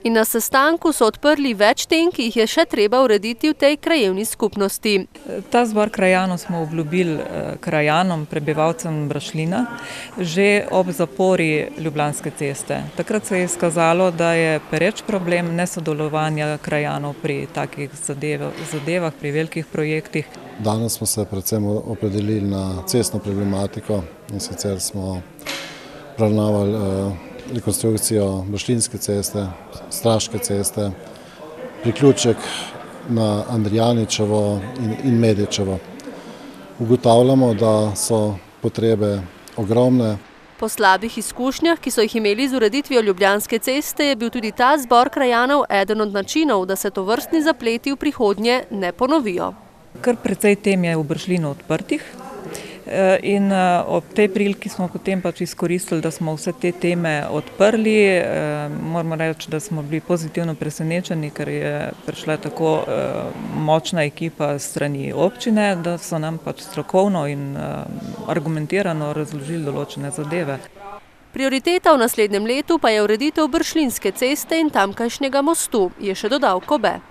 In na sestanku so odprli več tem, ki jih je še treba urediti v tej krajevni skupnosti. Ta zbor krajanov smo obljubili krajanom, prebivalcem Bršljina, že ob zapori Ljubljanske ceste. Takrat se je izkazalo, da je pereč problem nesodelovanja krajanov pri takih zadevah, pri velikih projektih. Danes smo se predvsem opredelili na cestno problematiko in sicer smo obravnavali rekonstrukcijo Bršljinske ceste, Straške ceste, priključek na Andrijaničevo in Medičevo. Ugotavljamo, da so potrebe ogromne. Po slabih izkušnjah, ki so jih imeli z ureditvijo Ljubljanske ceste, je bil tudi ta zbor krajanov eden od načinov, da se tovrstni zapleti v prihodnje ne ponovijo. Kar precej tem je v Bršljinu odprtih. In ob tej priliki smo potem izkoristili, da smo vse te teme odprli. Moramo reči, da smo bili pozitivno presenečeni, ker je prišla tako močna ekipa s strani občine, da so nam strokovno in argumentirano razložili določene zadeve. Prioriteta v naslednjem letu pa je ureditev Bršljinske ceste in tamkajšnjega mostu, je še dodal Kobe.